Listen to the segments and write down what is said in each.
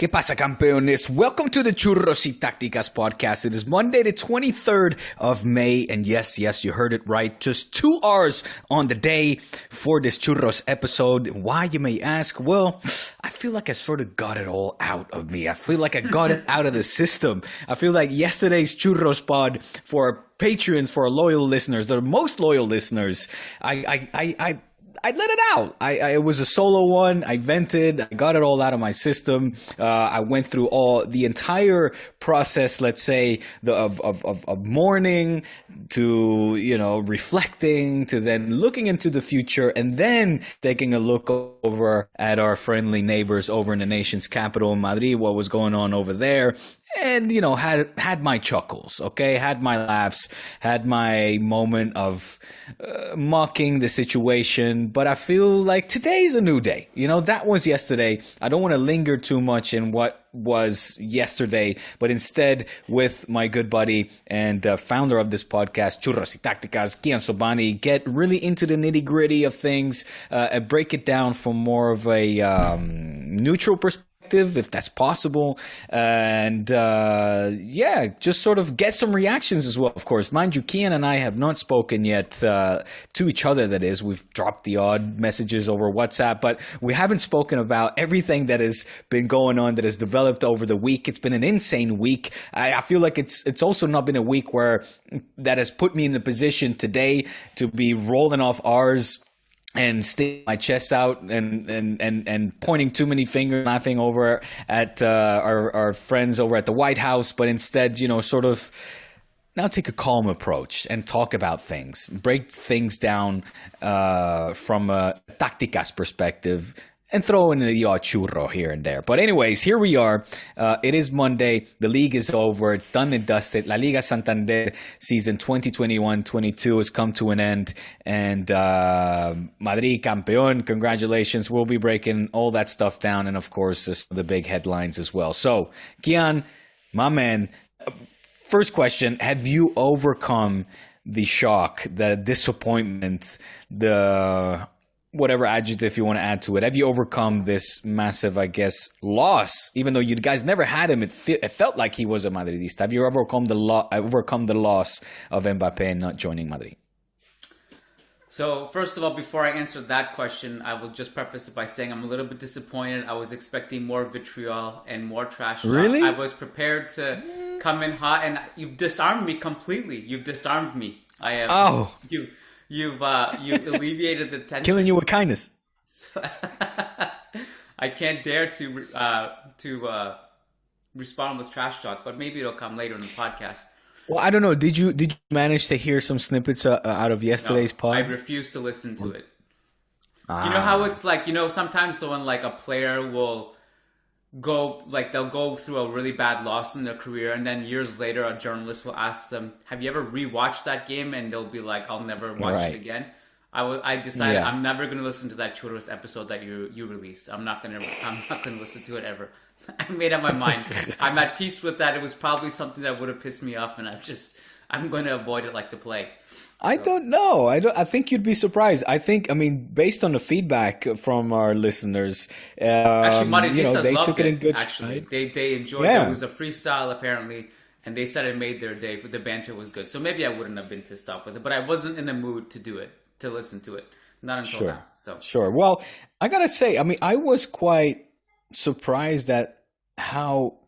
¿Qué pasa, campeones? Welcome to the Churros y Tácticas Podcast. It is Monday, the 23rd of May. And yes, you heard it right. Just 2 hours on the day for this Churros episode. Why, you may ask? Well, I feel like I sort of got it all out of me. I feel like I got it out of the system. I feel like yesterday's Churros pod for our patrons, for our loyal listeners, the most loyal listeners, I let it out. It was a solo one. I vented. I got it all out of my system. I went through the entire process, let's say, of mourning to, reflecting to then looking into the future and then taking a look over at our friendly neighbors over in the nation's capital, Madrid, what was going on over there. And, had my chuckles, okay? Had my laughs, had my moment of mocking the situation. But I feel like today's a new day. That was yesterday. I don't want to linger too much in what was yesterday, but instead with my good buddy and founder of this podcast, Churros y Tácticas, Kiyan Sobhani, get really into the nitty-gritty of things, break it down from more of a neutral perspective, if that's possible, and just sort of get some reactions as well. Of course, mind you, Kiyan and I have not spoken yet to each other. That is, we've dropped the odd messages over WhatsApp, but we haven't spoken about everything that has been going on, that has developed over the week. It's been an insane week. I feel like it's also not been a week where that has put me in a position today to be rolling off R's and sticking my chest out and pointing too many fingers, laughing over at our friends over at the White House, but instead, sort of now take a calm approach and talk about things, break things down from a tácticas perspective, and throw in the odd churro here and there. But anyways, here we are. It is Monday. The league is over. It's done and dusted. La Liga Santander season 2021-22 has come to an end. And Madrid campeón, congratulations. We'll be breaking all that stuff down. And of course, the big headlines as well. So, Kiyan, my man, first question, have you overcome the shock, the disappointment, the whatever adjective you want to add to it? Have you overcome this massive, I guess, loss? Even though you guys never had him, it felt like he was a Madridista. Have you overcome the loss of Mbappe not joining Madrid? So, first of all, before I answer that question, I will just preface it by saying I'm a little bit disappointed. I was expecting more vitriol and more trash talk. Really? I was prepared to come in hot, and you've disarmed me completely. You've disarmed me. I have. Oh. You've alleviated the tension. Killing you with kindness. So, I can't dare to respond with trash talk, but maybe it'll come later in the podcast. Well, I don't know. Did you manage to hear some snippets out of yesterday's pod? I refuse to listen to it. You know how it's like, sometimes when like a player will they'll go through a really bad loss in their career, and then years later a journalist will ask them, have you ever rewatched that game? And they'll be like, I'll never watch it again. I decided I'm never going to listen to that Churros episode that you released. I'm not going to listen to it ever. I made up my mind. I'm at peace with that. It was probably something that would have pissed me off, and I'm going to avoid it like the plague. I don't know. I think you'd be surprised. Based on the feedback from our listeners, actually, Madridistas they loved took it in good. Actually, they enjoyed it. It was a freestyle apparently, and they said it made their day. The banter was good, so maybe I wouldn't have been pissed off with it. But I wasn't in the mood to listen to it, not until now. So sure. Well, I gotta say, I was quite surprised at how,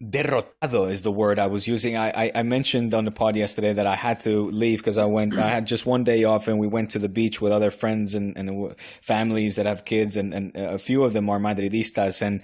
derrotado is the word I was using. I mentioned on the pod yesterday that I had to leave because I had just one day off, and we went to the beach with other friends and families that have kids, and a few of them are Madridistas. And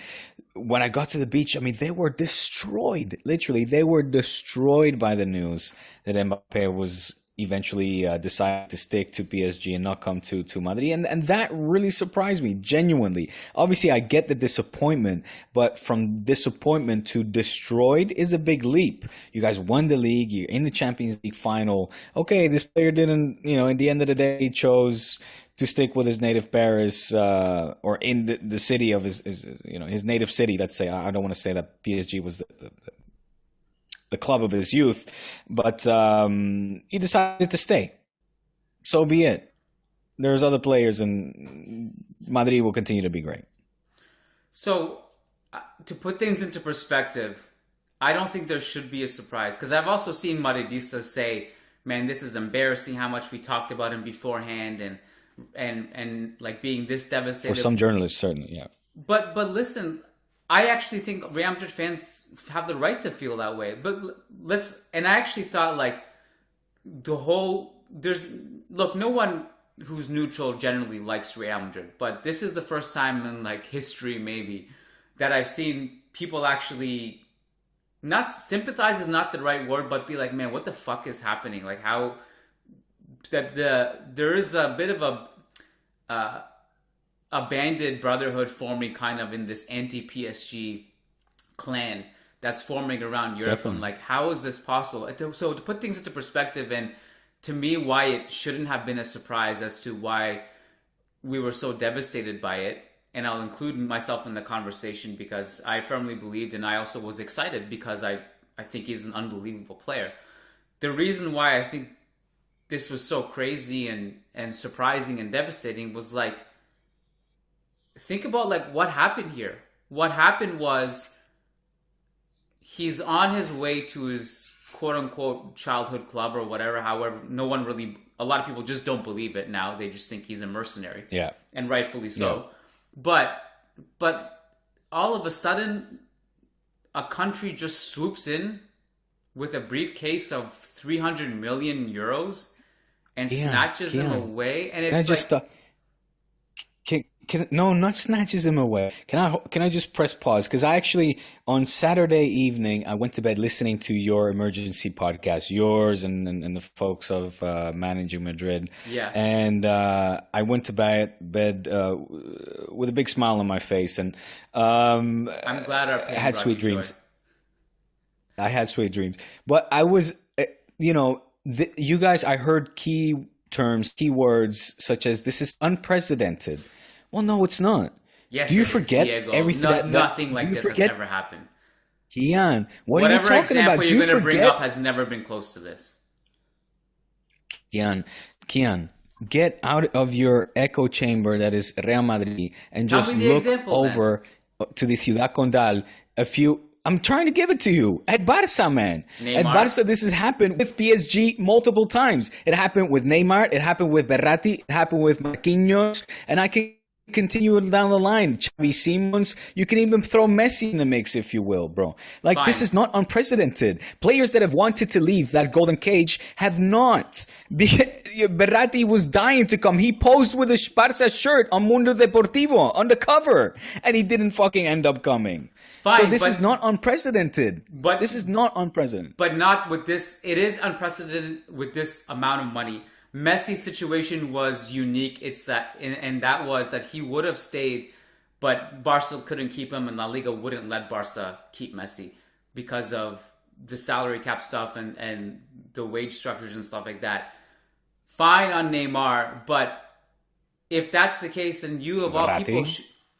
when I got to the beach, they were destroyed. Literally, they were destroyed by the news that Mbappe was eventually decided to stick to PSG and not come to Madrid. And that really surprised me, genuinely. Obviously, I get the disappointment, but from disappointment to destroyed is a big leap. You guys won the league. You're in the Champions League final. Okay, this player didn't, in the end of the day, he chose to stick with his native Paris, or in the city of his native city, let's say. I don't want to say that PSG was the club of his youth, but he decided to stay. So be it. There's other players, and Madrid will continue to be great. So to put things into perspective, I don't think there should be a surprise, because I've also seen Madridistas say, man, this is embarrassing how much we talked about him beforehand, and like being this devastated. For some journalists, certainly, yeah. But listen, I actually think Real Madrid fans have the right to feel that way. But I actually thought like no one who's neutral generally likes Real Madrid, but this is the first time in like history there I've seen people actually, not sympathize is not the right word, but be like, man, what the fuck is happening? Like how that there is a bit of a banded brotherhood forming kind of in this anti-PSG clan that's forming around Europe. Definitely. And like, how is this possible? So to put things into perspective, and to me, why it shouldn't have been a surprise as to why we were so devastated by it. And I'll include myself in the conversation because I firmly believed, and I also was excited because I think he's an unbelievable player. The reason why I think this was so crazy and surprising and devastating was like, think about like what happened here. What happened was he's on his way to his quote unquote childhood club or whatever. However, a lot of people just don't believe it now. They just think he's a mercenary. Yeah. And rightfully so. Yeah. But all of a sudden, a country just swoops in with a briefcase of 300 million euros and snatches him away. And it's no, not snatches him away. Can I just press pause? Because I actually, on Saturday evening, I went to bed listening to your emergency podcast, yours and the folks of Managing Madrid. Yeah. And I went to bed with a big smile on my face, and I'm glad our pain I had brought sweet you dreams. joy. I had sweet dreams, but I was, you guys. I heard key words such as "this is unprecedented." Well, no, it's not. Yes, do you forget Diego. everything? Nothing like this has ever happened. Kiyan, what are you talking Whatever about? example you're going to bring up has never been close to this. Kiyan, get out of your echo chamber that is Real Madrid and just look over to the Ciudad Condal. I'm trying to give it to you. At Barca, man. Neymar. At Barca, this has happened with PSG multiple times. It happened with Neymar. It happened with Berratti. It happened with Marquinhos. And I can continue down the line. Xavi Simons. You can even throw Messi in the mix, if you will, bro. Like, Fine. This is not unprecedented. Players that have wanted to leave that golden cage have not. Berratti was dying to come. He posed with a Barca shirt on Mundo Deportivo on the cover. And he didn't fucking end up coming. Fine, so this is not unprecedented. But this is not unprecedented. But not with this. It is unprecedented with this amount of money. Messi's situation was unique. It's that, and that was that he would have stayed, but Barca couldn't keep him, and La Liga wouldn't let Barca keep Messi because of the salary cap stuff and the wage structures and stuff like that. Fine on Neymar, but if that's the case, then you of all people.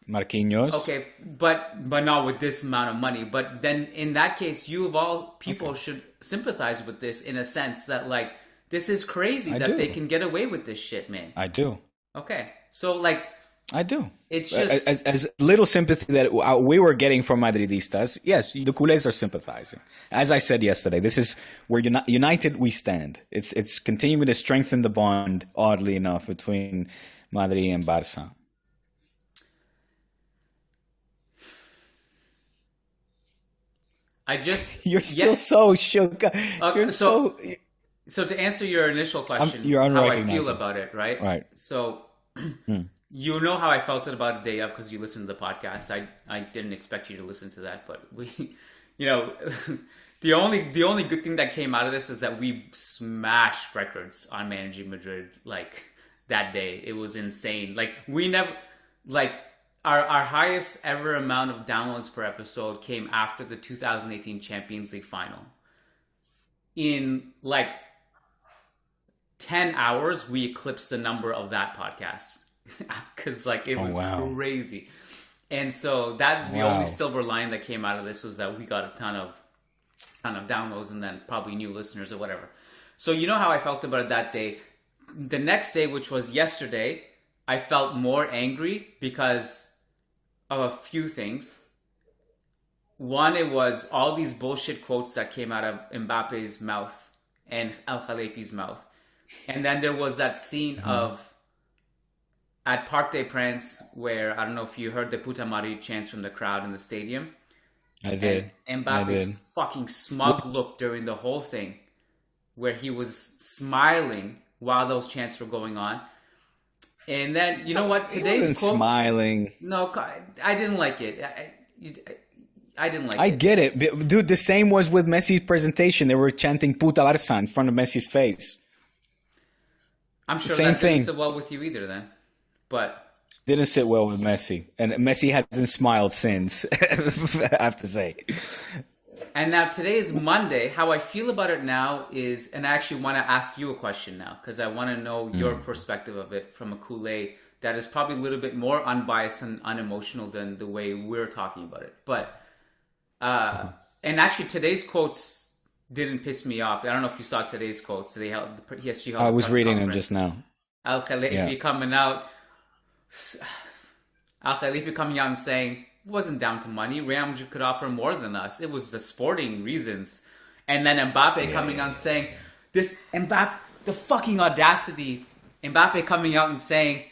Marquinhos. Okay, but not with this amount of money. But then in that case, you of all people should sympathize with this in a sense that like this is crazy that they can get away with this shit, man. I do. Okay, so like I do. It's just as little sympathy that we were getting from Madridistas. Yes, the culés are sympathizing. As I said yesterday, this is where united we stand. It's continuing to strengthen the bond, oddly enough, between Madrid and Barca. You're still so shook. You're so to answer your initial question, how I feel about it, right? Right. So you know how I felt about it the day of because you listened to the podcast. I didn't expect you to listen to that, but we, the only good thing that came out of this is that we smashed records on Managing Madrid like that day. It was insane. Like we never Our highest ever amount of downloads per episode came after the 2018 Champions League final. In like 10 hours, we eclipsed the number of that podcast because like it was crazy. And so that's the only silver line that came out of this was that we got a ton of downloads and then probably new listeners or whatever. So you know how I felt about it that day. The next day, which was yesterday, I felt more angry because of a few things. one, it was all these bullshit quotes that came out of Mbappe's mouth and Khelaifi's mouth. And then there was that scene of at Parc des Princes where, I don't know if you heard the Puta Madrid chants from the crowd in the stadium. I did. And Mbappe's fucking smug look during the whole thing, where he was smiling while those chants were going on. And then, you know what? Today's he wasn't quote, smiling. No, I didn't like it. I didn't like it. I get it. Dude, the same was with Messi's presentation. They were chanting Puta Barça in front of Messi's face. I'm sure same that thing. didn't sit well with you either then. But didn't sit well with Messi. And Messi hasn't smiled since, I have to say. And now today is Monday. How I feel about it now is, and I actually want to ask you a question now, because I want to know your perspective of it from a Kool-Aid that is probably a little bit more unbiased and unemotional than the way we're talking about it. But, and actually today's quotes didn't piss me off. I don't know if you saw today's quotes. They held, I was reading them just now. Khelaifi coming out. Khelaifi coming out and saying, it wasn't down to money. Real Madrid could offer more than us. It was the sporting reasons. And then Mbappe coming out and saying, the fucking audacity. Mbappe coming out and saying,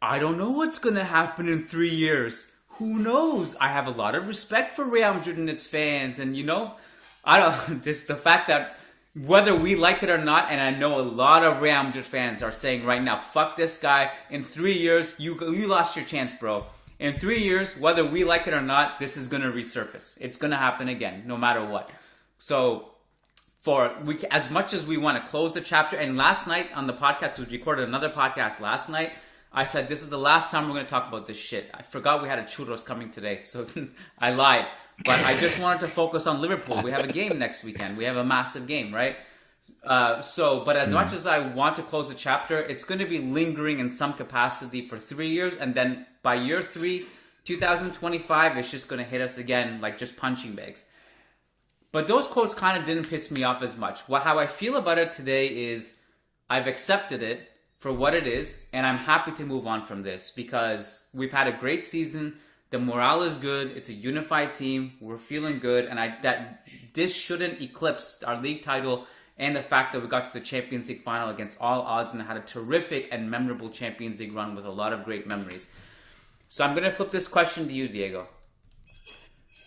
I don't know what's going to happen in 3 years. Who knows? I have a lot of respect for Real Madrid and its fans. And the fact that whether we like it or not, and I know a lot of Real Madrid fans are saying right now, fuck this guy. In 3 years, you lost your chance, bro. In 3 years, whether we like it or not, this is going to resurface. It's going to happen again, no matter what. So, as much as we want to close the chapter, and last night on the podcast, we recorded another podcast last night, I said, this is the last time we're going to talk about this shit. I forgot we had a churros coming today, so I lied. But I just wanted to focus on Liverpool. We have a game next weekend. We have a massive game, right? But as much as I want to close the chapter, it's going to be lingering in some capacity for 3 years. And then by year 3, 2025, it's just going to hit us again like just punching bags. But those quotes kind of didn't piss me off as much. How I feel about it today is I've accepted it for what it is, and I'm happy to move on from this because we've had a great season. The morale is good. It's a unified team. We're feeling good, and that this shouldn't eclipse our league title and the fact that we got to the Champions League final against all odds and had a terrific and memorable Champions League run with a lot of great memories. So I'm going to flip this question to you, Diego,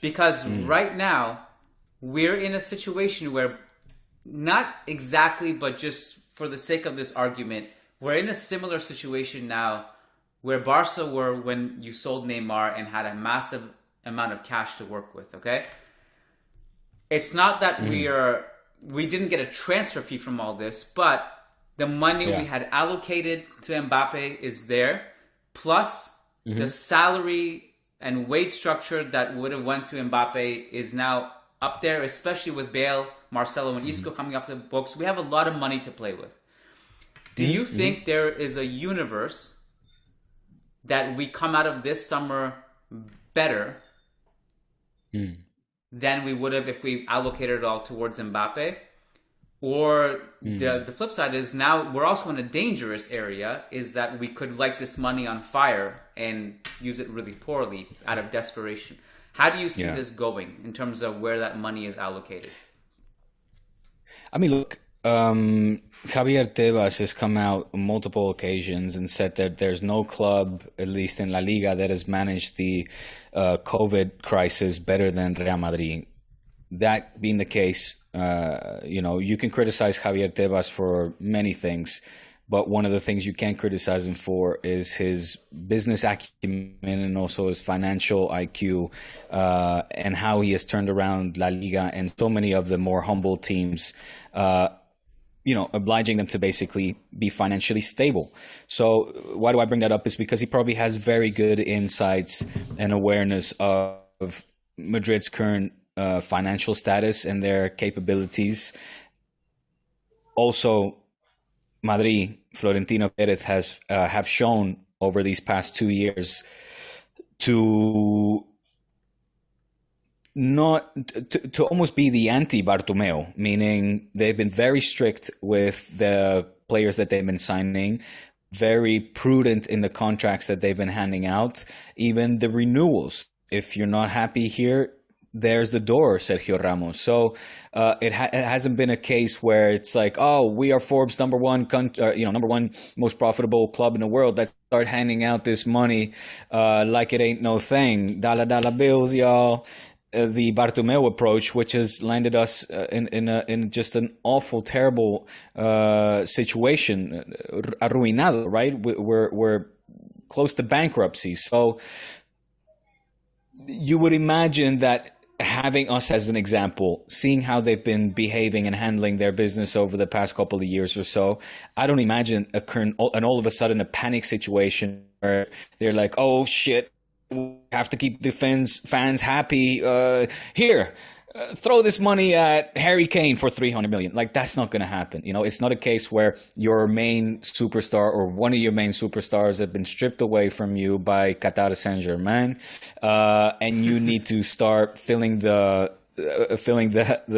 because right now we're in a situation where, not exactly, but just for the sake of this argument, we're in a similar situation now where Barca were when you sold Neymar and had a massive amount of cash to work with, okay? It's not that we didn't get a transfer fee from all this, but the money we had allocated to Mbappe is there, plus the salary and wage structure that would have went to Mbappe is now up there, especially with Bale, Marcelo, and Isco coming off the books. We have a lot of money to play with. Do you think there is a universe that we come out of this summer better than we would have if we allocated it all towards Mbappe? Or the flip side is now we're also in a dangerous area, is that we could light this money on fire and use it really poorly out of desperation. How do you see this going in terms of where that money is allocated? I mean, look, Javier Tebas has come out on multiple occasions and said that there's no club, at least in La Liga, that has managed the COVID crisis better than Real Madrid. That being the case, you can criticize Javier Tebas for many things, but one of the things you can't criticize him for is his business acumen and also his financial IQ, and how he has turned around La Liga and so many of the more humble teams, obliging them to basically be financially stable. So why do I bring that up? Is because he probably has very good insights and awareness of Madrid's current financial status and their capabilities. Also, Madrid, Florentino Perez have shown over these past 2 years to almost be the anti-Bartomeu, meaning they've been very strict with the players that they've been signing, very prudent in the contracts that they've been handing out, even the renewals. If you're not happy here, there's the door, Sergio Ramos. So it hasn't been a case where it's like, oh, we are Forbes number one most profitable club in the world. Let's start handing out this money like it ain't no thing. Dollar bills, y'all. The Bartomeu approach, which has landed us in just an awful, terrible situation, arruinado, right? We're close to bankruptcy. So you would imagine that having us as an example, seeing how they've been behaving and handling their business over the past couple of years or so, I don't imagine all of a sudden a panic situation where they're like, oh shit, we have to keep the fans happy. Throw this money at Harry Kane for 300 million. Like, that's not going to happen. It's not a case where your main superstar or one of your main superstars have been stripped away from you by Qatar Saint-Germain, and you need to start filling the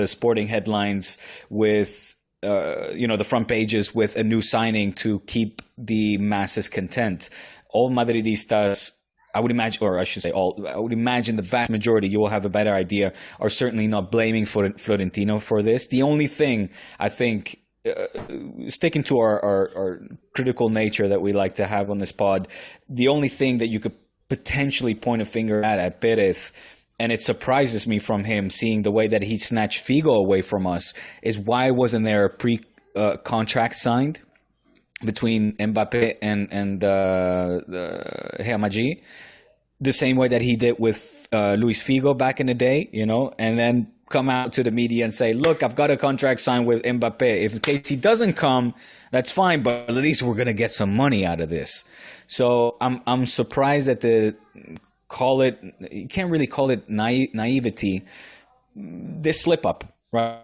sporting headlines with the front pages with a new signing to keep the masses content. All Madridistas, I would imagine the vast majority, you will have a better idea, are certainly not blaming Florentino for this. The only thing, I think, sticking to our critical nature that we like to have on this pod, the only thing that you could potentially point a finger at Perez, and it surprises me from him, seeing the way that he snatched Figo away from us, is why wasn't there a pre-contract signed between Mbappe and Real Madrid, the same way that he did with Luis Figo back in the day, and then come out to the media and say, look, I've got a contract signed with Mbappe. If in case he doesn't come, that's fine, but at least we're going to get some money out of this. So I'm surprised at you can't really call it naivety, this slip up. Right.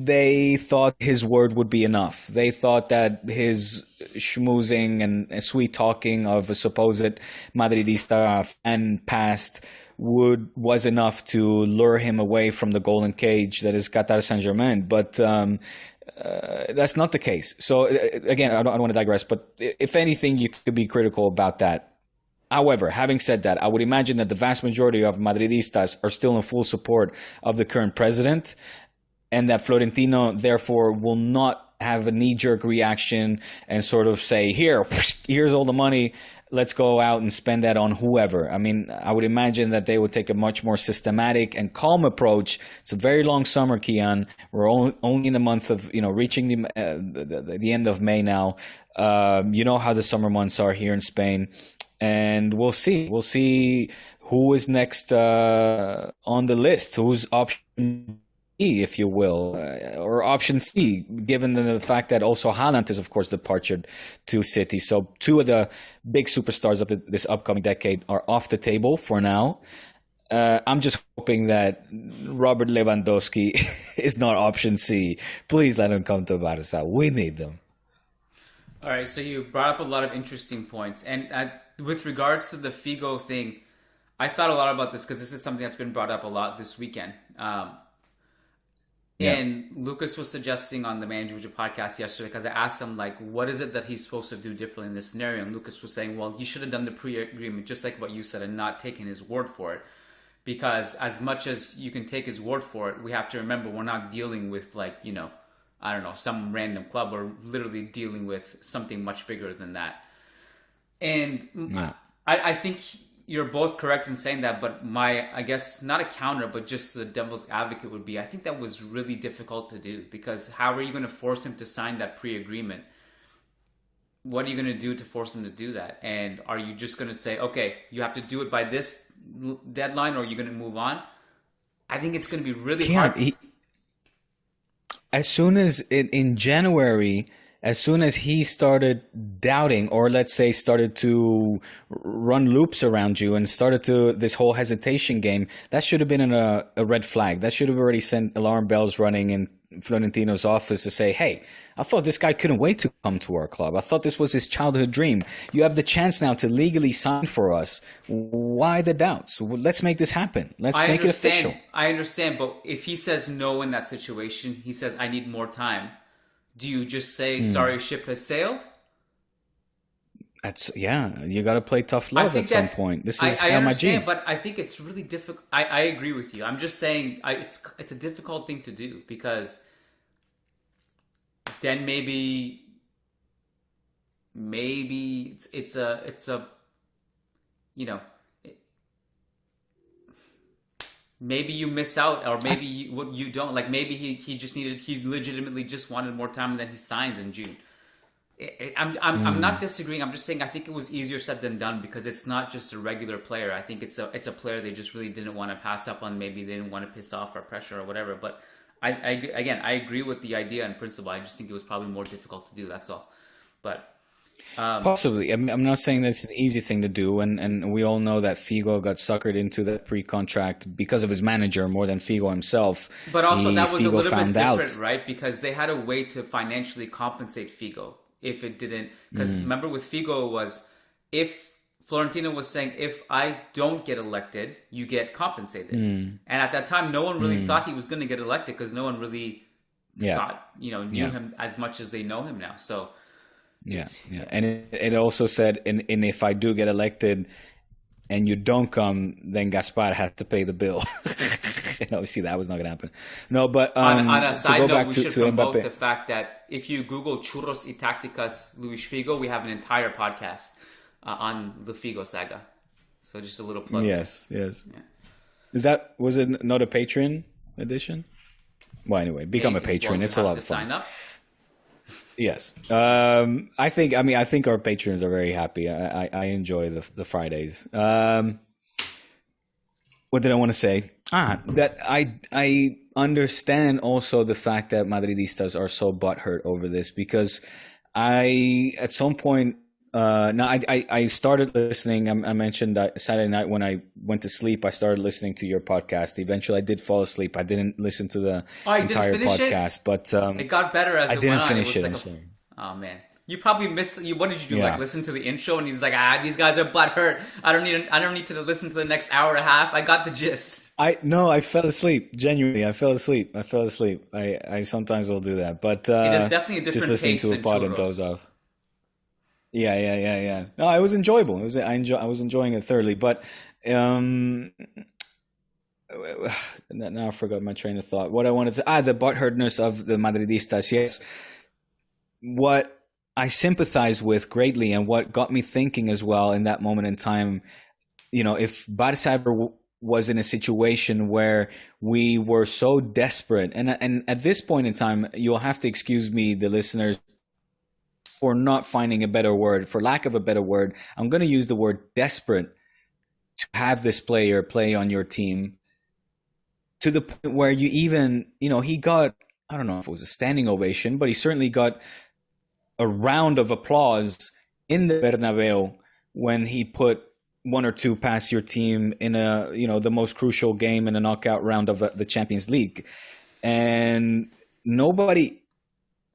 They thought his word would be enough. They thought that his schmoozing and sweet talking of a supposed Madridista fan past was enough to lure him away from the golden cage that is Qatar Saint-Germain. But that's not the case. So again, I don't want to digress, but if anything, you could be critical about that. However, having said that, I would imagine that the vast majority of Madridistas are still in full support of the current president, and that Florentino, therefore, will not have a knee-jerk reaction and sort of say, here's all the money, let's go out and spend that on whoever. I mean, I would imagine that they would take a much more systematic and calm approach. It's a very long summer, Kiyan. We're only in the month of, reaching the end of May now. You know how the summer months are here in Spain. And we'll see. We'll see who is next on the list, who's option B, if you will, or option C, given the fact that also Haaland is, of course, departed to City. So two of the big superstars of this upcoming decade are off the table for now. I'm just hoping that Robert Lewandowski is not option C. Please let him come to Barca. We need them. All right, so you brought up a lot of interesting points. And with regards to the Figo thing, I thought a lot about this because this is something that's been brought up a lot this weekend. And Lucas was suggesting on the Manager podcast yesterday, because I asked him, what is it that he's supposed to do differently in this scenario? And Lucas was saying, well, you should have done the pre-agreement, just like what you said, and not taken his word for it. Because as much as you can take his word for it, we have to remember we're not dealing with, I don't know, some random club. We're literally dealing with something much bigger than that. And I think you're both correct in saying that, but I guess, not a counter, but just the devil's advocate would be, I think that was really difficult to do, because how are you going to force him to sign that pre-agreement? What are you going to do to force him to do that? And are you just going to say, okay, you have to do it by this deadline, or are you going to move on? I think it's going to be really hard. As soon as in January, as soon as he started doubting, or let's say started to run loops around you and started to this whole hesitation game, that should have been a red flag. That should have already sent alarm bells running in Florentino's office to say, hey, I thought this guy couldn't wait to come to our club. I thought this was his childhood dream. You have the chance now to legally sign for us. Why the doubts? Let's make this happen. Let's make it official. I understand, but if he says no in that situation, he says, I need more time. Do you just say, sorry, ship has sailed? you got to play tough love at some point. This is I understand, but I think it's really difficult. I agree with you. I'm just saying it's a difficult thing to do, because then maybe it's a you know, maybe you miss out, or maybe you don't. Like, maybe he legitimately just wanted more time, and then he signs in June. I'm not disagreeing. I'm just saying I think it was easier said than done, because it's not just a regular player. I think it's a player they just really didn't want to pass up on. Maybe they didn't want to piss off or pressure or whatever. But I agree with the idea in principle. I just think it was probably more difficult to do. That's all. But possibly. I'm not saying that's an easy thing to do, and we all know that Figo got suckered into that pre-contract because of his manager more than Figo himself. But also that was Figo a little bit different, right? Because they had a way to financially compensate Figo if it didn't. Because remember with Figo was, if Florentino was saying, if I don't get elected, you get compensated. And at that time, no one really thought he was going to get elected, because no one really thought, knew him as much as they know him now. So. Yeah. And it also said, and if I do get elected and you don't come, then Gaspar had to pay the bill. And obviously that was not going to happen. No, but on a side note, we should promote the fact that if you Google Churros y Tácticas Luis Figo, we have an entire podcast on the Figo saga. So just a little plug. Yes. Yeah. Was it not a Patreon edition? Well, anyway, become a patron. It's a lot of fun. Sign up. Yes. I think our patrons are very happy. I enjoy the Fridays. What did I want to say? That I understand also the fact that Madridistas are so butthurt over this, because at some point, I started listening. I mentioned that Saturday night when I went to sleep, I started listening to your podcast. Eventually, I did fall asleep. I didn't listen to the entire podcast, but it got better as I it didn't went on. finish it. Like oh man, you probably missed. What did you do? Like listen to the intro, and he's like, these guys are butthurt. I don't need to listen to the next hour and a half. I got the gist. I fell asleep. Genuinely, I fell asleep. I sometimes will do that, but it is definitely a different just listening taste to a pod and doze off. Yeah. No, it was enjoyable. I was enjoying it thoroughly, but now I forgot my train of thought. What I wanted to the butthurtness of the Madridistas. Yes, what I sympathize with greatly, and what got me thinking as well in that moment in time. If Barça ever was in a situation where we were so desperate, and at this point in time, you'll have to excuse me, the listeners, for not finding a better word, for lack of a better word. I'm going to use the word desperate to have this player play on your team, to the point where you even, he got, I don't know if it was a standing ovation, but he certainly got a round of applause in the Bernabeu when he put one or two past your team in the most crucial game in a knockout round of the Champions League. And nobody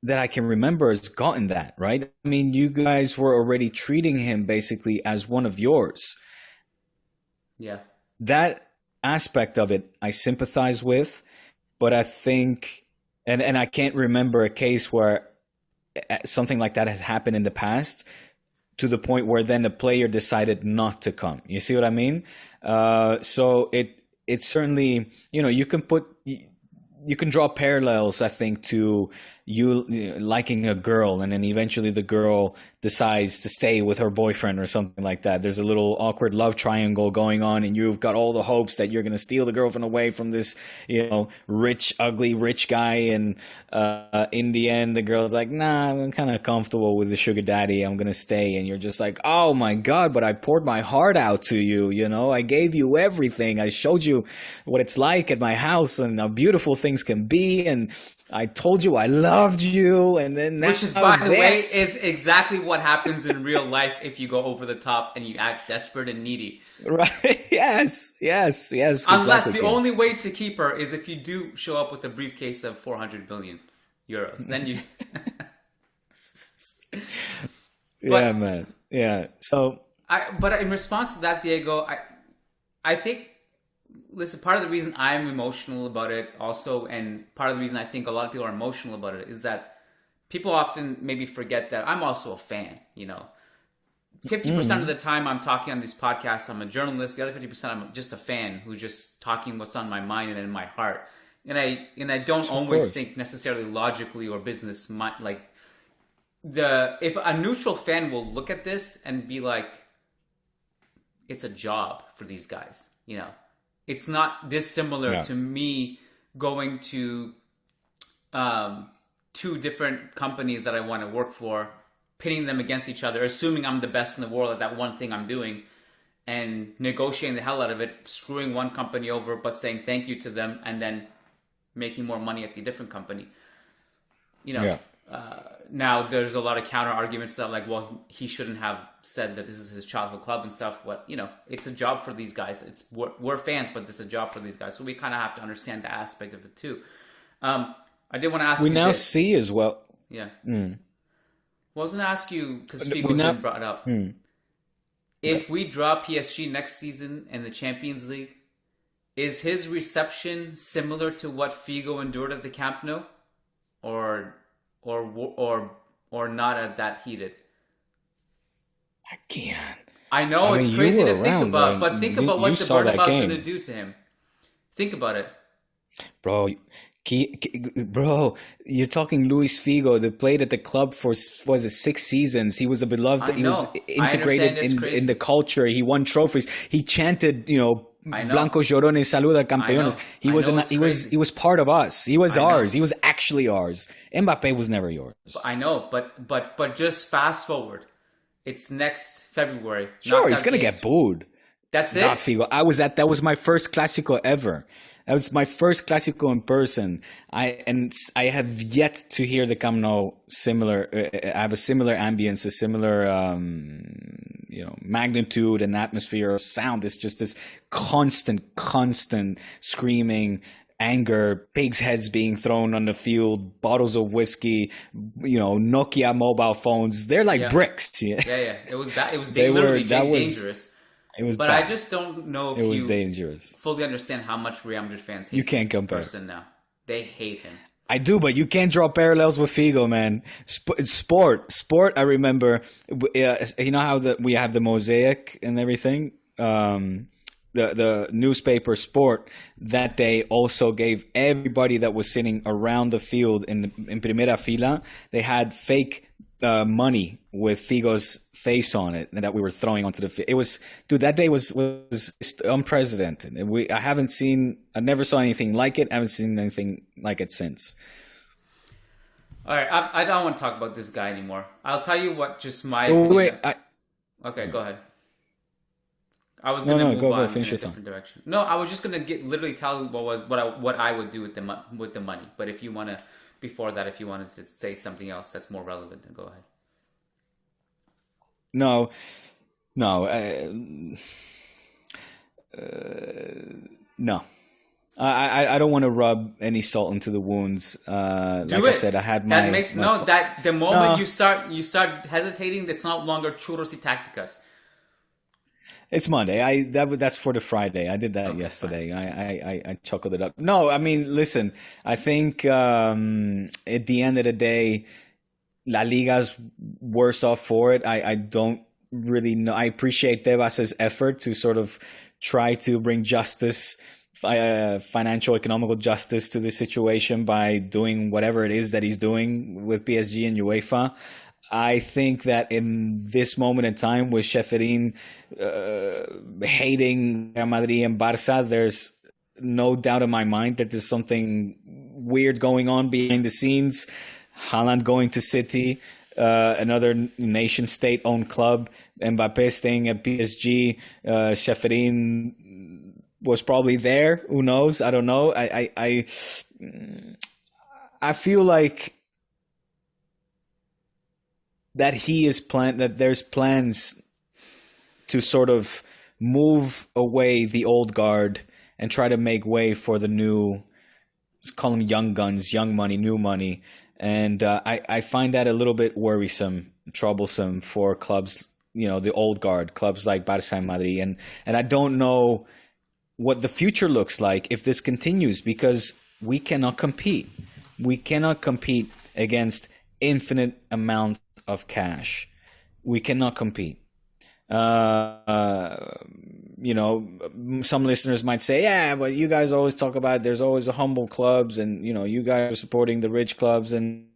that I can remember has gotten that, right? I mean, you guys were already treating him basically as one of yours. Yeah. That aspect of it I sympathize with, but I think, and I can't remember a case where something like that has happened in the past, to the point where then the player decided not to come. You see what I mean? So it certainly, you can draw parallels, I think, to you liking a girl, and then eventually the girl decides to stay with her boyfriend or something like that. There's a little awkward love triangle going on, and you've got all the hopes that you're going to steal the girlfriend away from this, ugly rich guy. And in the end, the girl's like, nah, I'm kind of comfortable with the sugar daddy. I'm going to stay. And you're just like, oh my God, but I poured my heart out to you. I gave you everything. I showed you what it's like at my house and how beautiful things can be. And I told you I loved you, and then which is, by the way, is exactly what happens in real life if you go over the top and you act desperate and needy. Right? Yes. Unless the only way to keep her is if you do show up with a briefcase of 400 billion euros, then you. Yeah, man. Yeah. So. But in response to that, Diego, I think. Listen, part of the reason I'm emotional about it also, and part of the reason I think a lot of people are emotional about it, is that people often maybe forget that I'm also a fan, 50% of the time I'm talking on these podcasts, I'm a journalist. The other 50%, I'm just a fan who's just talking what's on my mind and in my heart. And I don't always think necessarily logically or business like if a neutral fan will look at this and be like, it's a job for these guys, you know. It's not dissimilar to me going to 2 different companies that I want to work for, pitting them against each other, assuming I'm the best in the world at that one thing I'm doing, and negotiating the hell out of it, screwing one company over, but saying thank you to them, and then making more money at the different company. You know, now there's a lot of counter arguments that like, well, he shouldn't have said that this is his childhood club and stuff. But, you know, it's a job for these guys. We're fans, but this is a job for these guys. So we kind of have to understand that aspect of it too. I did want to ask you. We now see as well. Yeah. Well, I was going to ask you, because Figo's been brought up. If we draw PSG next season in the Champions League, is his reception similar to what Figo endured at the Camp Nou, or not at that heated? I can't. I know it's crazy to think about, but think about what the Bernabeu's going to do to him. Think about it, bro. Bro, you're talking Luis Figo that played at the club for, was it 6 seasons? He was a beloved. He was integrated in the culture. He won trophies. He chanted, you know, Blancos Llorones saluda campeones. He was part of us. He was ours. He was actually ours. Mbappe was never yours. I know, but just fast forward. It's next February. Sure, he's gonna get booed. That's it. Not Figo. That was my first Clásico ever. That was my first Clásico in person. I have yet to hear the Camp Nou similar. I have a similar ambience, a similar magnitude and atmosphere or sound. It's just this constant screaming, anger, pigs' heads being thrown on the field, bottles of whiskey, you know, Nokia mobile phones. They're like bricks. Yeah. It was bad. It was literally dangerous. It was but bad. I just don't know if it was you dangerous. Fully understand how much Real Madrid fans hate you can't compare. Person now. They hate him. I do, but you can't draw parallels with Figo, man. Sport. I remember, you know how we have the mosaic and everything? The newspaper Sport that day also gave everybody that was sitting around the field in primera fila, they had fake money with Figo's face on it and that we were throwing onto the field. It was, dude, that day was unprecedented. I never saw anything like it. I haven't seen anything like it since. All right, I don't want to talk about this guy anymore. I'll tell you what, just my Okay, go ahead. I was going to move on in a different direction. No, I was just going to literally tell you what I would do with the money. But if you want to, before that, if you wanted to say something else that's more relevant, then go ahead. No. I don't want to rub any salt into the wounds. I said, I had my. The moment you start hesitating, it's no longer Churros y Tácticas. It's Monday. That's for the Friday. I did that yesterday. I chuckled it up. No, I mean, listen. I think at the end of the day, La Liga's worse off for it. I don't really know. I appreciate Tebas's effort to sort of try to bring justice, financial, economical justice to the situation by doing whatever it is that he's doing with PSG and UEFA. I think that in this moment in time with Ceferin hating Real Madrid and Barça, there's no doubt in my mind that there's something weird going on behind the scenes. Haaland going to City, another nation state-owned club. Mbappe staying at PSG. Ceferin was probably there. Who knows? I don't know. I feel like that that there's plans to sort of move away the old guard and try to make way for the new. Let's call them young guns, young money, new money. And I find that a little bit worrisome, troublesome for clubs, you know, the old guard, clubs like Barça and Madrid. And I don't know what the future looks like if this continues, because we cannot compete. We cannot compete against infinite amount of cash. We cannot compete. Some listeners might say, yeah, but you guys always talk about there's always the humble clubs and, you guys are supporting the rich clubs. And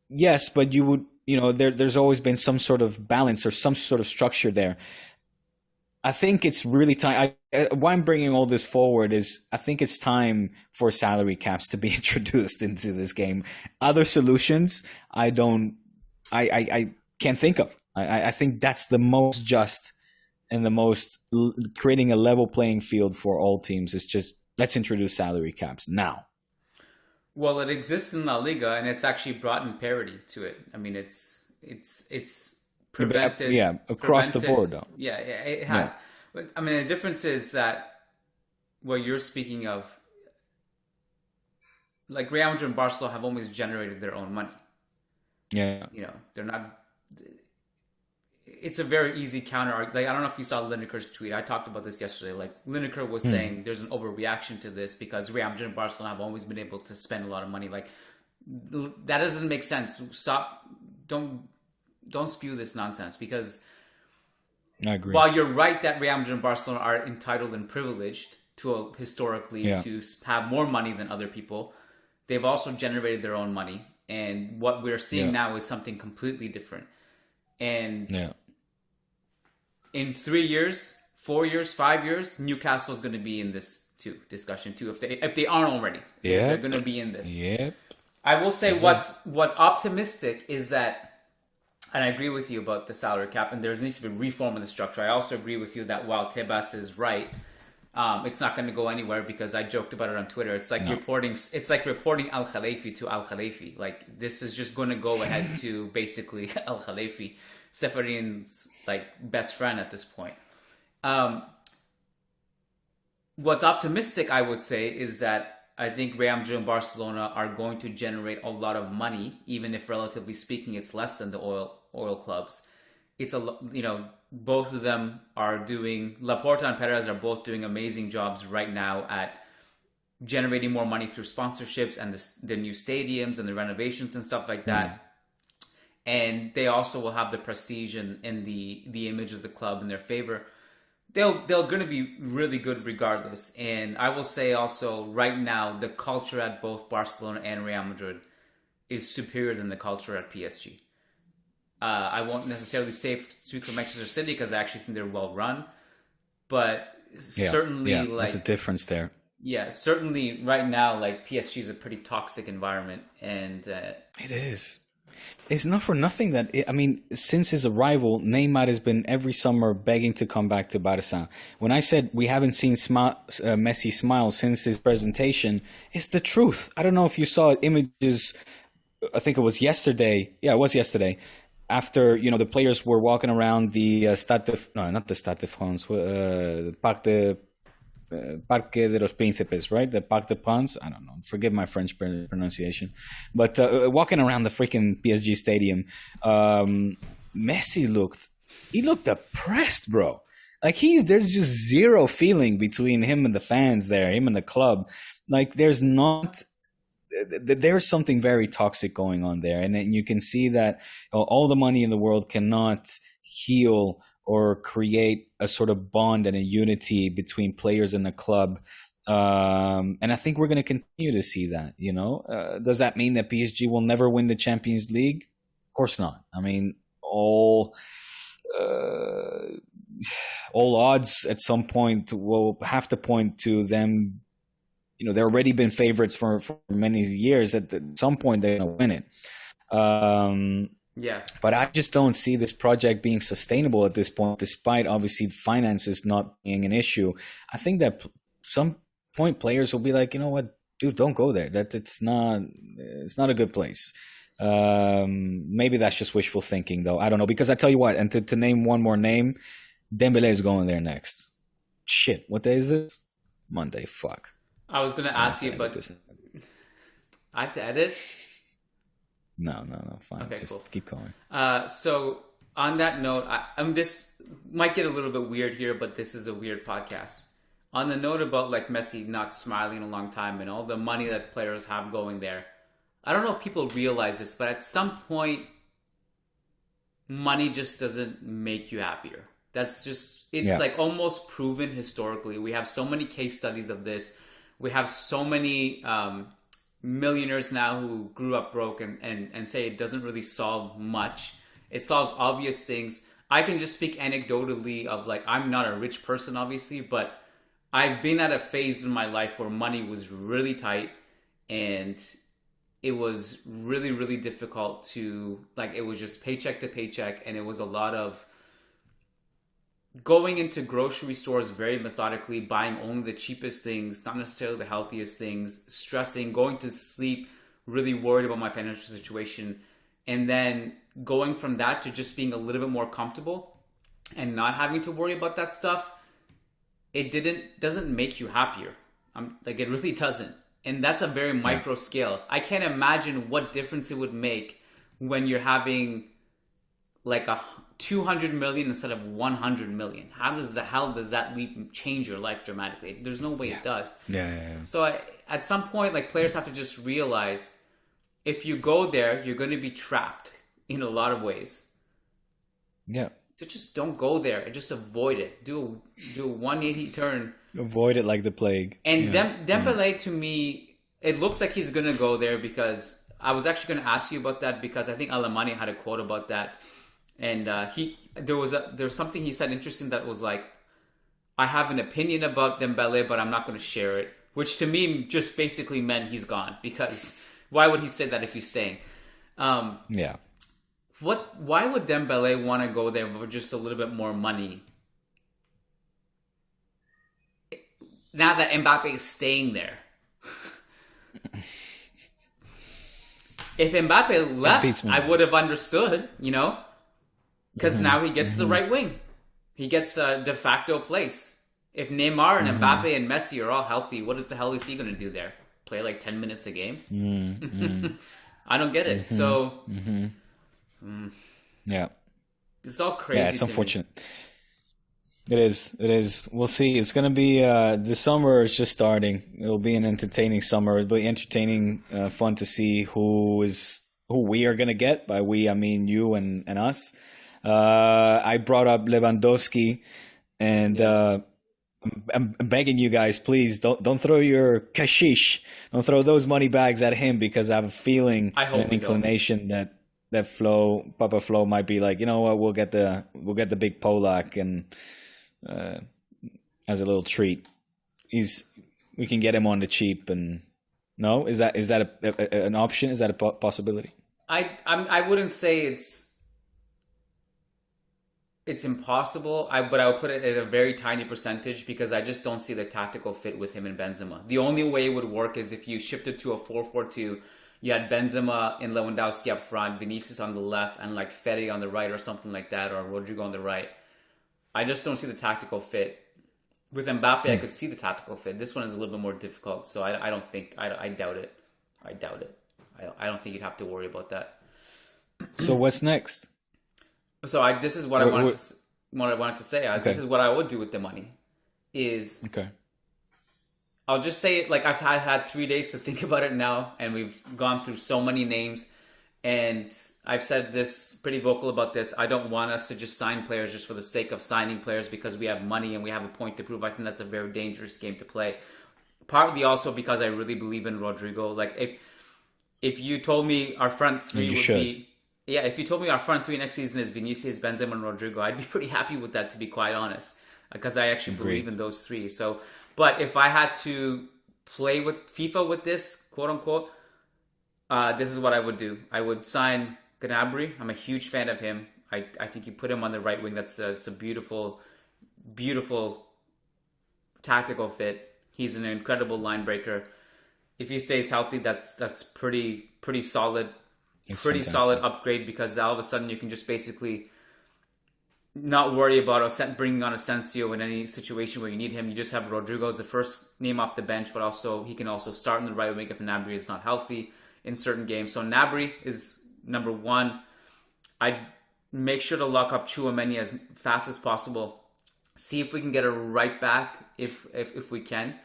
yes, but you would, there's always been some sort of balance or some sort of structure there. I think it's really time. Why I'm bringing all this forward is I think it's time for salary caps to be introduced into this game. Other solutions, I can't think of. I think that's the most just and the most creating a level playing field for all teams. Is just let's introduce salary caps now. Well, it exists in La Liga, and it's actually brought in parity to it. I mean, it's prevented. Yeah, across the board, though. Yeah, it has. Yeah. But I mean, the difference is that what you're speaking of, like Real Madrid and Barcelona have always generated their own money. Yeah. They're not. It's a very easy counter. Like, I don't know if you saw Lineker's tweet. I talked about this yesterday. Like, Lineker was saying there's an overreaction to this because Real Madrid and Barcelona have always been able to spend a lot of money. Like, that doesn't make sense. Stop. Don't spew this nonsense, because I agree. While you're right that Real Madrid and Barcelona are entitled and privileged to historically to have more money than other people, they've also generated their own money. And what we're seeing now is something completely different. And in 3 years, 4 years, 5 years, Newcastle is going to be in this discussion too. If they aren't already, they're going to be in this. Yep. I will say what's optimistic is that, and I agree with you about the salary cap, and there needs to be reform in the structure. I also agree with you that while Tebas is right, it's not going to go anywhere, because I joked about it on Twitter. It's like reporting Al Khelaifi to Al Khelaifi. Like, this is just going to go ahead to basically Al Khelaifi, Seferian's like best friend at this point. What's optimistic, I would say, is that I think Real Madrid and Barcelona are going to generate a lot of money, even if relatively speaking it's less than the oil clubs. It's both of them are doing, Laporta and Perez are both doing amazing jobs right now at generating more money through sponsorships and the new stadiums and the renovations and stuff like that. And they also will have the prestige and the image of the club in their favor. They're going to be really good regardless. And I will say also, right now, the culture at both Barcelona and Real Madrid is superior than the culture at PSG. I won't necessarily speak for Manchester City, because I actually think they're well run. But certainly, there's a difference there. Yeah, certainly right now, like, PSG is a pretty toxic environment. And it is. It's not for nothing that, since his arrival, Neymar has been every summer begging to come back to Barca. When I said we haven't seen Messi smile since his presentation, it's the truth. I don't know if you saw images, I think it was yesterday. Yeah, it was yesterday. After, the players were walking around the not the Stade de France, Parque de los Príncipes, right? The Parc des Princes. I don't know. Forgive my French pronunciation. But walking around the freaking PSG stadium, Messi looked depressed, bro. Like, there's just zero feeling between him and the fans there, him and the club. Like, there's something very toxic going on there. And you can see that all the money in the world cannot heal or create a sort of bond and a unity between players and the club. And I think we're going to continue to see that, Does that mean that PSG will never win the Champions League? Of course not. I mean, all odds at some point will have to point to them. They've already been favorites for many years. At some point, they're going to win it. But I just don't see this project being sustainable at this point, despite obviously finances not being an issue. I think that some point players will be like, you know what, dude, don't go there. It's not a good place. Maybe that's just wishful thinking, though. I don't know, because I tell you what, and to name one more name, Dembele is going there next. Shit, what day is it? Monday. Fuck. I was going to ask you, but I have to edit. No, fine. Okay, just cool. Keep going. So on that note, this might get a little bit weird here, but this is a weird podcast. On the note about like Messi not smiling in a long time and all the money that players have going there, I don't know if people realize this, but at some point, money just doesn't make you happier. That's just, it's like almost proven historically. We have so many case studies of this. We have so many millionaires now who grew up broke and say it doesn't really solve much. It solves obvious things. I can just speak anecdotally of like, I'm not a rich person, obviously, but I've been at a phase in my life where money was really tight and it was really, really difficult to, like, it was just paycheck to paycheck, and it was a lot of going into grocery stores very methodically, buying only the cheapest things, not necessarily the healthiest things, stressing, going to sleep, really worried about my financial situation, and then going from that to just being a little bit more comfortable and not having to worry about that stuff. It doesn't make you happier. Like, it really doesn't. And that's a very micro scale. I can't imagine what difference it would make when you're having like a 200 million instead of 100 million. How does that leap change your life dramatically? There's no way it does. So at some point, like, players have to just realize if you go there, you're going to be trapped in a lot of ways. Yeah. So just don't go there. Just avoid it. Do a 180 turn. Avoid it like the plague. And Dembele, to me, it looks like he's going to go there, because I was actually going to ask you about that, because I think Alemany had a quote about that. And there was something he said interesting that was like, I have an opinion about Dembele, but I'm not going to share it. Which to me just basically meant he's gone, because why would he say that if he's staying? Why would Dembele want to go there for just a little bit more money? Now that Mbappe is staying there. If Mbappe left, I would have understood, because now he gets the right wing. He gets a de facto place. If Neymar and Mbappe and Messi are all healthy, what the hell is he going to do there? Play like 10 minutes a game? I don't get it. So... Yeah, it's all crazy. Yeah, it's unfortunate. It is. We'll see. It's gonna be the summer is just starting. It'll be an entertaining summer. It'll be entertaining, fun to see who we are gonna get. By we, I mean you and us. I brought up Lewandowski, and I'm begging you guys, please don't throw your kashish. Don't throw those money bags at him, because I have a feeling, an inclination that Papa Flo might be like, you know what, we'll get the big Polak, and as a little treat, we can get him on the cheap. And no, is that an option? Is that a possibility? I wouldn't say it's impossible. But I would put it at a very tiny percentage, because I just don't see the tactical fit with him and Benzema. The only way it would work is if you shifted to a 4-4-2. You had Benzema and Lewandowski up front, Vinicius on the left, and like Ferry on the right or something like that, or Rodrigo on the right. I just don't see the tactical fit. With Mbappe, I could see the tactical fit. This one is a little bit more difficult, so I doubt it. I don't think you'd have to worry about that. So what's next? So this is what I wanted to say. This is what I would do with the money. I'll just say it, like, I've had 3 days to think about it now, and we've gone through so many names, and I've said this, pretty vocal about this. I don't want us to just sign players just for the sake of signing players because we have money and we have a point to prove. I think that's a very dangerous game to play. Partly also because I really believe in Rodrigo. Like, if you told me our front three if you told me our front three next season is Vinicius, Benzema, and Rodrigo, I'd be pretty happy with that, to be quite honest, because I actually believe in those three. So, but if I had to play with FIFA with this, quote unquote, this is what I would do. I would sign Gnabry. I'm a huge fan of him. I think you put him on the right wing. It's a beautiful, beautiful tactical fit. He's an incredible line breaker. If he stays healthy, that's pretty solid. Pretty solid upgrade, because all of a sudden you can just basically not worry about bringing on Asensio in any situation where you need him. You just have Rodrigo as the first name off the bench, but also he can also start in the right wing if Gnabry is not healthy in certain games. So Gnabry is number one. I'd make sure to lock up Tchouaméni as fast as possible. See if we can get a right back if we can.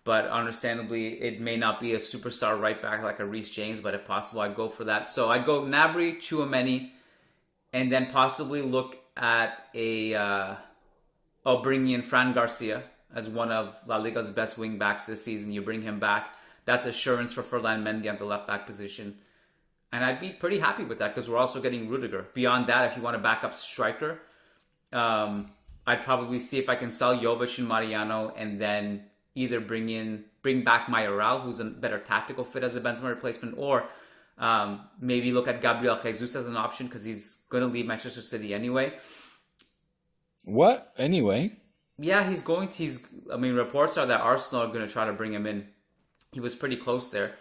But understandably, it may not be a superstar right back like a Reece James, but if possible, I'd go for that. So I'd go Gnabry, Tchouaméni, and then possibly look at a bringing in Fran Garcia as one of La Liga's best wing backs this season. You bring him back. That's assurance for Ferland Mendy at the left back position. And I'd be pretty happy with that because we're also getting Rudiger. Beyond that, if you want a backup striker, I'd probably see if I can sell Jovic and Mariano and then either bring back Mayoral, who's a better tactical fit as a Benzema replacement, or maybe look at Gabriel Jesus as an option because he's going to leave Manchester City anyway. What? Anyway? Yeah, he's going to. Reports are that Arsenal are going to try to bring him in. He was pretty close there.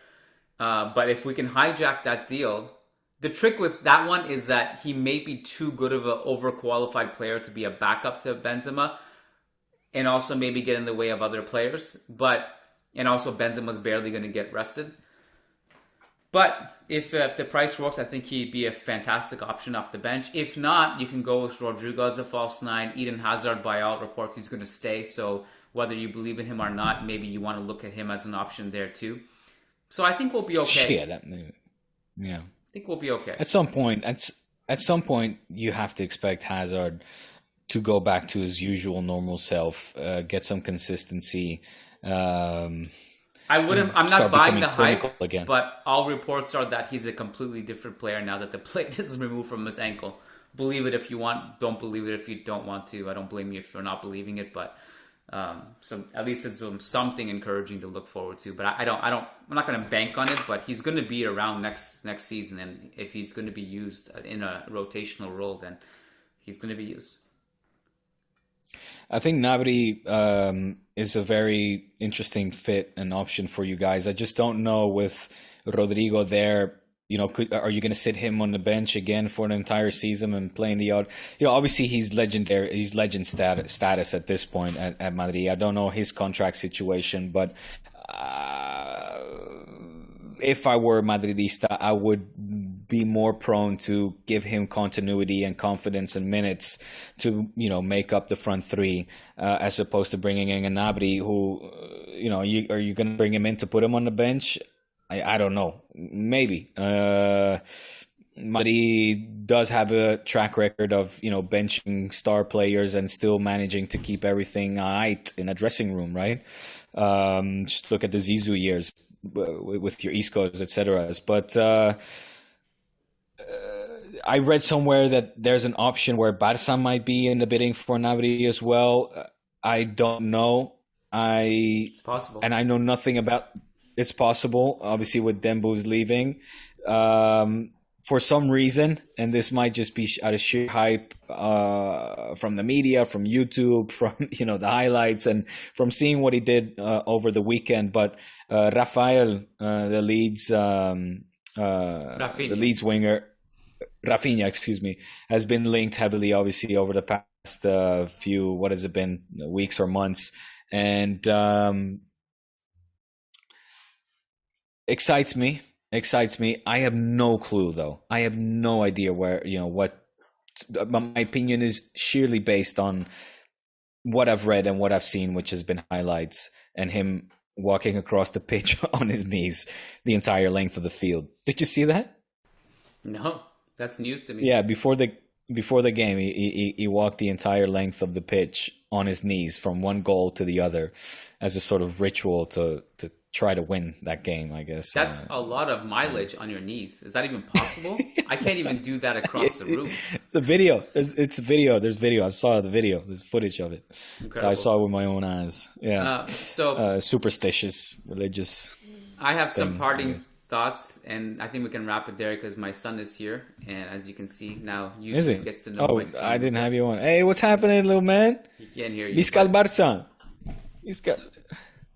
But if we can hijack that deal, the trick with that one is that he may be too good of an overqualified player to be a backup to Benzema and also maybe get in the way of other players. And also Benzema's barely going to get rested. But if the price works, I think he'd be a fantastic option off the bench. If not, you can go with Rodrigo as a false nine. Eden Hazard, by all reports, he's going to stay. So whether you believe in him or not, maybe you want to look at him as an option there too. So I think we'll be okay. Yeah. I think we'll be okay. At some point, you have to expect Hazard to go back to his usual normal self, get some consistency. I'm not buying the hype again. But all reports are that he's a completely different player now that the plate is removed from his ankle. Believe it if you want. Don't believe it if you don't want to. I don't blame you for not believing it, but so at least it's something encouraging to look forward to. But I'm not going to bank on it. But he's going to be around next season, and if he's going to be used in a rotational role, then he's going to be used. I think Gnabry is a very interesting fit and option for you guys. I just don't know with Rodrigo there. Are you going to sit him on the bench again for an entire season and playing the odd? Obviously he's legendary. He's legend status at this point at Madrid. I don't know his contract situation, but if I were Madridista, I would be more prone to give him continuity and confidence and minutes to, make up the front three, as opposed to bringing in a Gnabry who, are you going to bring him in to put him on the bench? I don't know. Maybe. Madrid does have a track record of, benching star players and still managing to keep everything right in a dressing room, right? Just look at the Zizou years with your Iscos, etc. But I read somewhere that there's an option where Barca might be in the bidding for Gnabry as well. I don't know. It's possible. And I know nothing about. It's possible, obviously, with Dembo's leaving. For some reason, and this might just be out of sheer hype from the media, from YouTube, from the highlights, and from seeing what he did over the weekend. But Rafael, the Leeds winger, Rafinha, has been linked heavily, obviously, over the past few, what has it been, weeks or months, and excites me. I have no clue, though. I have no idea where, what. My opinion is sheerly based on what I've read and what I've seen, which has been highlights and him walking across the pitch on his knees the entire length of the field. Did you see that? No, that's news to me. Yeah, before the game, he walked the entire length of the pitch on his knees from one goal to the other as a sort of ritual to try to win that game, I guess. That's a lot of mileage on your knees. Is that even possible? I can't even do that across the room. It's a video. It's video. There's video. I saw the video. There's footage of it. Incredible. I saw it with my own eyes. Yeah. Superstitious, religious. I have some parting thoughts, and I think we can wrap it there because my son is here, and as you can see now, YouTube gets to know my son. I didn't have you on. Hey, what's happening, little man? He can't hear you. Visca Barça.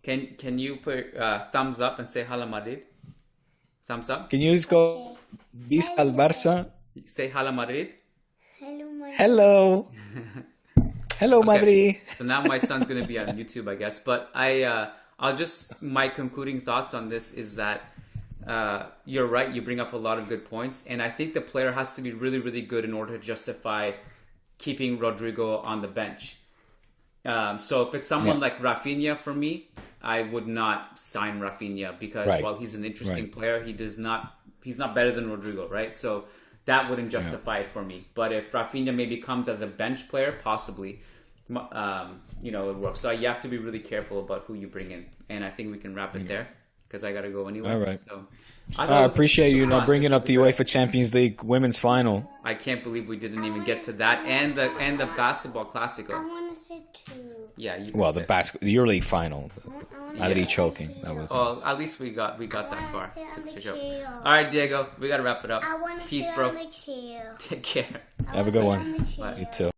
Can you put thumbs up and say Hala Madrid? Thumbs up. Can you just go Visca Barça? Say Hala Madrid. Hello, Madrid. Hello. Hello, okay. Madrid. So now my son's going to be on YouTube, I guess. But my concluding thoughts on this is that you're right. You bring up a lot of good points. And I think the player has to be really, really good in order to justify keeping Rodrigo on the bench. So if it's someone like Rafinha, for me, I would not sign Rafinha because while he's an interesting player, he's not better than Rodrigo, right? So that wouldn't justify it for me. But if Rafinha maybe comes as a bench player, possibly, it works. So you have to be really careful about who you bring in. And I think we can wrap it there because I got to go anyway. All right. So I appreciate you bringing up the UEFA Champions League women's final. I can't believe we didn't even get to that and the basketball Classico. I want to sit too. Yeah, you well, the EuroLeague final. Madrid choking. That was. Well, at least we got that far to show. All right, Diego, we gotta wrap it up. I want to Peace, sit bro. on the chair. Take care. Have a good one. Chair. You too.